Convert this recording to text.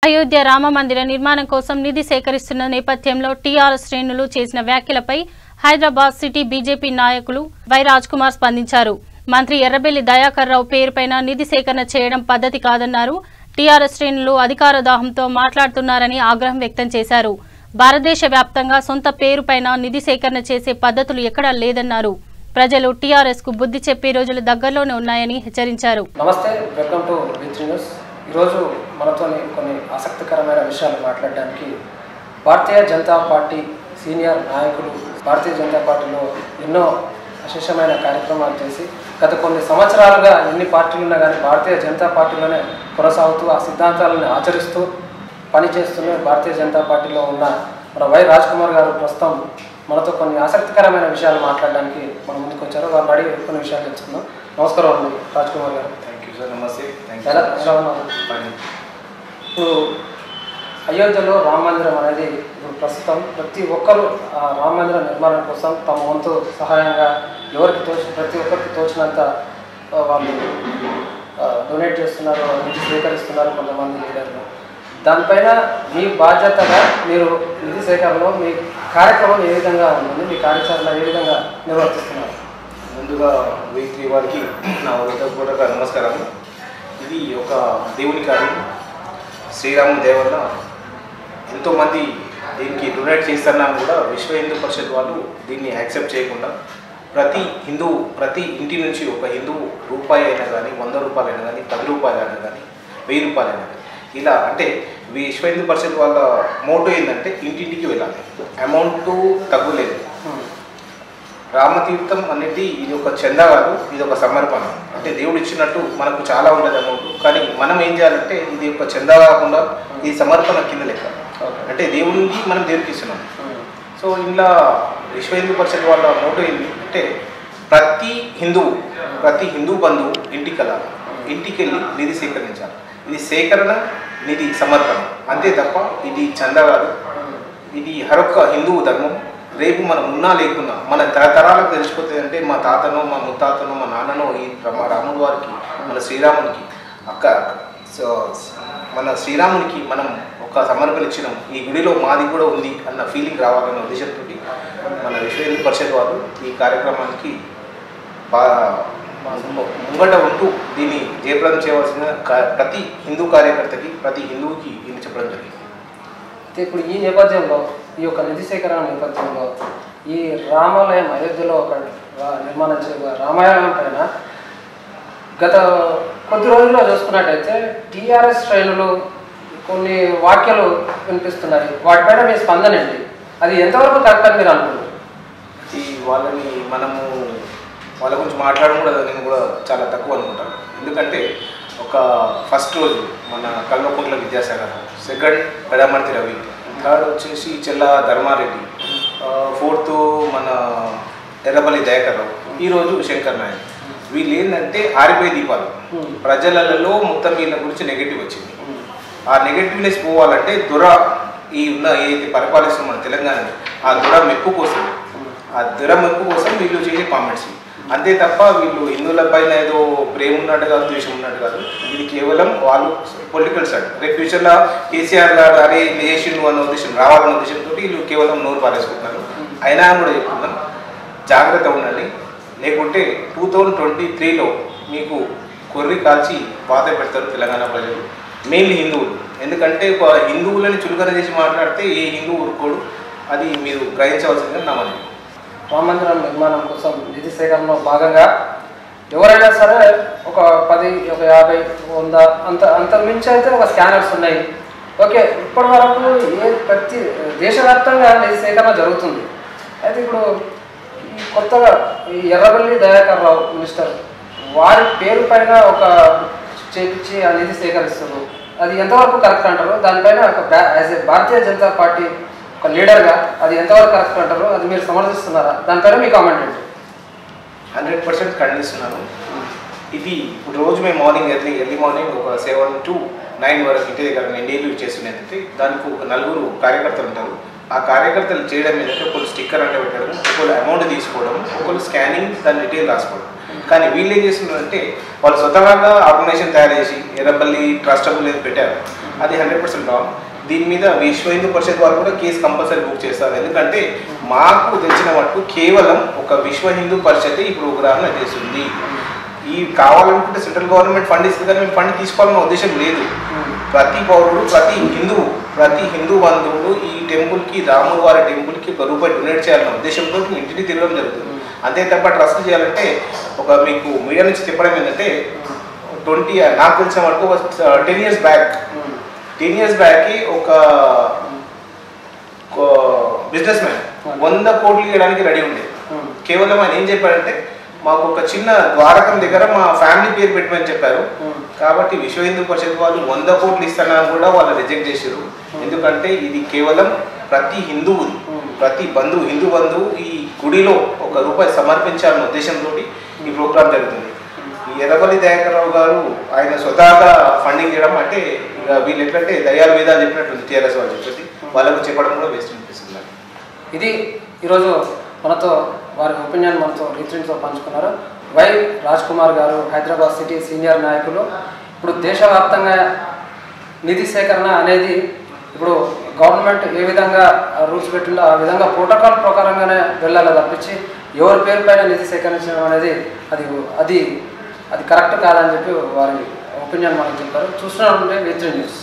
అయోధ్య రామ మందిర నిర్మాణం కోసం నిధి సేకరిస్తున్న నేపథ్యంలో టీఆర్ఎస్ శ్రేణులు చేసిన వ్యాఖ్యలపై హైదరాబాద్ సిటీ బీజేపీ నాయకులు వై రాజ్కుమార్ స్పందించారు. మంత్రి ఎర్రబెల్లి దయాకర్ రావు పేరుపైన నిధి సేకరణ చేయడం పద్ధతి కాదన్నారు. టీఆర్ఎస్ శ్రేణులు అధికార దాహంతో మాట్లాడుతున్నారని ఆగ్రహం వ్యక్తం చేశారు. భారతదేశ వ్యాప్తంగా సొంత పేరుపైన నిధి సేకరణ చేసే పద్ధతులు ఎక్కడా లేదన్నారు. ప్రజలు టీఆర్ఎస్ కు బుద్ధి చెప్పే రోజులు దగ్గరలోనే ఉన్నాయని హెచ్చరించారు. నమస్తే, వెల్కమ్ టు వి3 న్యూస్. ఈరోజు మనతో కొన్ని ఆసక్తికరమైన విషయాలు మాట్లాడడానికి భారతీయ జనతా పార్టీ సీనియర్ నాయకులు భారతీయ జనతా పార్టీలో ఎన్నో విశేషమైన కార్యక్రమాలు చేసి గత కొన్ని సంవత్సరాలుగా ఎన్ని పార్టీలు ఉన్నా కానీ భారతీయ జనతా పార్టీలోనే కొనసాగుతూ ఆ సిద్ధాంతాలను ఆచరిస్తూ పనిచేస్తూనే భారతీయ జనతా పార్టీలో ఉన్న మన వై రాజ్కుమార్ గారు ప్రస్తుతం మనతో కొన్ని ఆసక్తికరమైన విషయాలు మాట్లాడడానికి మన ముందుకు వచ్చారు. వారిని అడిగి కొన్ని విషయాలు తెలుసుకుందాం. నమస్కారం అండి రాజ్కుమార్ గారు. నమస్తే. ఎలా ఉన్నారు? ఇప్పుడు అయోధ్యలో రామ మందిరం అనేది ఇప్పుడు ప్రస్తుతం ప్రతి ఒక్కరు రామ మందిర నిర్మాణం కోసం తమ వంతు సహాయంగా ప్రతి ఒక్కరికి తోచినంత వాళ్ళు డొనేట్ చేస్తున్నారు, నిధి స్వీకరిస్తున్నారు కొంతమంది లీడర్లు. దానిపైన మీ బాధ్యతగా మీరు నిధి సేకరణలో మీ కార్యక్రమం ఏ విధంగా ఉంటుంది, మీ కార్యాచరణ ఏ విధంగా నిర్వర్తిస్తున్నారు? ముందుగా వి3 వారికి నా హృదయపూర్వక నమస్కారం. ఇది ఒక దేవుని కార్యం. శ్రీరాముని దయ వల్ల ఎంతోమంది దీనికి డొనేట్ చేస్తున్నా కూడా విశ్వ హిందూ పరిషత్ వాళ్ళు దీన్ని యాక్సెప్ట్ చేయకుండా ప్రతి ఇంటి నుంచి ఒక హిందూ రూపాయి అయినా కానీ 100 రూపాయలు అయినా కానీ 10 రూపాయలు అయినా కానీ 1000 రూపాయలు అయినా కానీ ఇలా అంటే విశ్వ హిందూ పరిషత్ వాళ్ళ మోటో ఏంటంటే ఇంటింటికి వెళ్ళాలి, అమౌంట్ తగ్గులేదు. రామతీర్థం అనేది ఇది ఒక చందా కాదు, ఇది ఒక సమర్పణ. అంటే దేవుడు ఇచ్చినట్టు మనకు చాలా ఉంటుంది అమౌంట్, కానీ మనం ఏం చేయాలంటే ఇది ఒక చందా కాకుండా ఇది సమర్పణ కింద లెక్క. అంటే దేవునికి మనం దేవుడికి ఇస్తున్నాం. సో ఇలా విశ్వ హిందూ పరిషత్ వాళ్ళ మోటో ఏంటి అంటే ప్రతి హిందూ బంధువు ఇంటికి వెళ్ళాలి, ఇంటికి వెళ్ళి నిధి సేకరించాలి. ఇది సేకరణ, నిధి సమర్పణ అంతే తప్ప ఇది చందా కాదు. ఇది మరొక హిందూ ధర్మం. రేపు మనం ఉన్నా లేకున్నా మన తరతరాలకు తెలిసిపోతుంది. అంటే మా తాతనో మా ముత్తాతనో మా నాన్ననో ఈ రాముడు వారికి మన శ్రీరామునికి మన శ్రీరామునికి మనం ఒక సమర్పణ ఇచ్చినాం, ఈ గుడిలో మాది కూడా ఉంది అన్న ఫీలింగ్ రావాలన్న ఉద్దేశంతో మన విశ్వ హిందూ పరిషత్ వారు ఈ కార్యక్రమానికి ముంగట ఉంటూ దీన్ని జయప్రదం చేయవలసిన ప్రతి హిందూ కార్యకర్తకి ప్రతి హిందువుకి ఇది చెప్పడం జరిగింది. అయితే ఇప్పుడు ఈ నేపథ్యంలో ఈ యొక్క నిధి సేకరణ నేపథ్యంలో ఈ రామాలయం అయోధ్యలో ఒక నిర్మాణం రామాలయం పైన గత కొద్ది రోజుల్లో చూసుకున్నట్టయితే టీఆర్ఎస్ శ్రేణులు కొన్ని వ్యాఖ్యలు వినిపిస్తున్నాయి. వాటిపైన మీ స్పందన ఏంటి? అది ఎంతవరకు కరెక్ట్ అని మీరు అనుకుంటున్నారు? వాళ్ళ గురించి మాట్లాడడం కూడా నేను కూడా చాలా తక్కువ అనుకుంటాను. ఎందుకంటే ఒక ఫస్ట్ రోజు మన కల్వకుంట్ల విద్యాసాగర్, సెకండ్ పెడమర్తి రవి, థర్డ్ వచ్చేసి చెల్ల ధర్మారెడ్డి, ఫోర్త్ మన ఎర్రబెల్లి దయాకర్ రావు, ఈరోజు శంకర్ నాయక్. వీళ్ళు ఏంటంటే ఆరిపోయే దీపాలు. ప్రజలలో మొత్తం వీళ్ళ గురించి నెగిటివ్ వచ్చింది. ఆ నెగిటివ్నెస్ పోవాలంటే ఏదైతే పరిపాలిస్తున్న మన తెలంగాణని ఆ మెప్పు కోసం వీళ్ళు చేసే కామెంట్స్ అంతే తప్ప వీళ్ళు హిందువుల పైన ఏదో ప్రేమ ఉన్నట్టు కాదు, ద్వేషం ఉన్నట్టు కాదు. ఇది కేవలం వాళ్ళు పొలిటికల్ సైడ్. రేపు ఫ్యూచర్లో కేసీఆర్ గారు అరే చేసిండు అన్న ఉద్దేశం రావాలన్న ఉద్దేశంతో వీళ్ళు కేవలం నోరు పారేసుకుంటున్నారు. అయినా కూడా చెప్తున్నాం, జాగ్రత్త ఉండండి. లేకుంటే 2023లో మీకు కొర్రి కాల్చి బాధ పెడతారు తెలంగాణ ప్రజలు, మెయిన్లీ హిందువులు. ఎందుకంటే హిందువులని చులకన చేసి మాట్లాడితే ఏ హిందువు ఊరుకోడు. అది మీరు గ్రహించవలసిందిగా నా మనవి. రామ మందిరం నిర్మాణం కోసం నిధి సేకరణలో భాగంగా ఎవరైనా సరే ఒక 10, ఒక 50, 100 అంత మించి అయితే ఒక స్కానర్స్ ఉన్నాయి. ఓకే, ఇప్పటి వరకు ప్రతి దేశవ్యాప్తంగా నిధి సేకరణ జరుగుతుంది. అయితే ఇప్పుడు కొత్తగా ఈ ఎర్రబెల్లి దయాకర్ రావు మినిస్టర్ వారి పేరు పైన ఒక చేపించి ఆ నిధి సేకరిస్తున్నారు. అది ఎంతవరకు కరెక్ట్ అంటారు? దానిపైన as a Bharatiya Janata party ఒక లీడర్గా అది ఎంతవరకు కరెక్ట్ అంటారు? అది మీరు సమర్థిస్తున్నారా? దానిపైన మీ కామెంట్ ఏంటి? 100% ఖండిస్తున్నాను. ఇది ఇప్పుడు రోజు మేము ఎర్లీ మార్నింగ్ ఒక 7 to 9 వరకు ఇంటి దగ్గర నేను డైలీ చేస్తున్నది. దానికి ఒక 4 కార్యకర్తలు ఉంటారు. ఆ కార్యకర్తలు చేయడం ఏంటంటే ఒకళ్ళు స్టిక్కర్ అంటే పెట్టడం, ఒకళ్ళు అమౌంట్ తీసుకోవడం, ఒకళ్ళు స్కానింగ్ దాని డీటెయిల్ రాసుకోవడం. కానీ వీళ్ళు ఏం చేస్తున్నారంటే వాళ్ళు స్వతహాగా ఆర్గనైజేషన్ తయారు చేసి ఎర్రబల్లి ట్రస్టబుల్ ఏది పెట్టారు, అది 100% రాంగ్. దీని మీద విశ్వ హిందూ పరిషత్ వాళ్ళు కూడా కేసు కంపల్సరీ బుక్ చేస్తారు. ఎందుకంటే మాకు తెలిసిన మటుకు కేవలం ఒక విశ్వ హిందూ పరిషత్ ఈ ప్రోగ్రామ్ చేస్తుంది. ఈ కావాలనుకుంటే సెంట్రల్ గవర్నమెంట్ ఫండ్ ఇస్తుంది, కానీ మేము ఫండ్ తీసుకోవాలన్న ఉద్దేశం లేదు. ప్రతి పౌరుడు, ప్రతి హిందూ బంధువుడు ఈ టెంపుల్కి, రాముల వారి టెంపుల్కి ₹1 డొనేట్ చేయాలన్న ఉద్దేశంతో ఇంటిని తిరగడం జరుగుతుంది. అంతే తప్ప ట్రస్ట్ చేయాలంటే మీకు మీడియా నుంచి చెప్పడం ఏంటంటే నాకు తెలిసిన వరకు 10 years బ్యాక్ ఒక బిజినెస్ మ్యాన్ 100 కోట్లు ఇవ్వడానికి రెడీ ఉండే. కేవలం ఆయన ఏం చెప్పాడంటే మాకు ఒక చిన్న ద్వారకం దగ్గర మా ఫ్యామిలీ పేరు పెట్టమని చెప్పారు. కాబట్టి విశ్వ హిందూ పరిషత్ వాళ్ళు 100 కోట్లు ఇస్తానా కూడా వాళ్ళు రిజెక్ట్ చేశారు. ఎందుకంటే ఇది కేవలం ప్రతి హిందూ బంధువు ఈ గుడిలో ₹1 సమర్పించాలన్న ఉద్దేశంతో ఈ ప్రోగ్రామ్ జరుగుతుంది. ఈ ఎర్రబల్లి దయాకర్ రావు గారు ఆయన స్వతహాగా ఫండింగ్ చేయడం అంటే ఇక వీళ్ళు ఎట్లంటే దయాలు వేదాలు చెప్పినట్టుంది టీఆర్ఎస్ వాళ్ళు చెప్పేసి వాళ్ళకు చెప్పడం కూడా వేస్ట్ అనిపిస్తుంది. ఇది ఈరోజు మనతో వారి ఒపీనియన్ మనతో రీతితో పంచుకున్నారు. వై రాజ్ కుమార్ గారు, హైదరాబాద్ సిటీ సీనియర్ నాయకులు. ఇప్పుడు దేశవ్యాప్తంగా నిధి సేకరణ అనేది ఇప్పుడు గవర్నమెంట్ ఏ విధంగా రూల్స్ పెట్టిందో ఆ విధంగా ప్రోటోకాల్ ప్రకారంగానే వెళ్ళాలి తప్పించి ఎవరి పేరు పైన నిధి సేకరించడం అనేది అది కరెక్ట్ కాదని చెప్పి వారి ఒపీనియన్ మనకు చెప్పారు. చూస్తూనే ఉంటే V3 న్యూస్.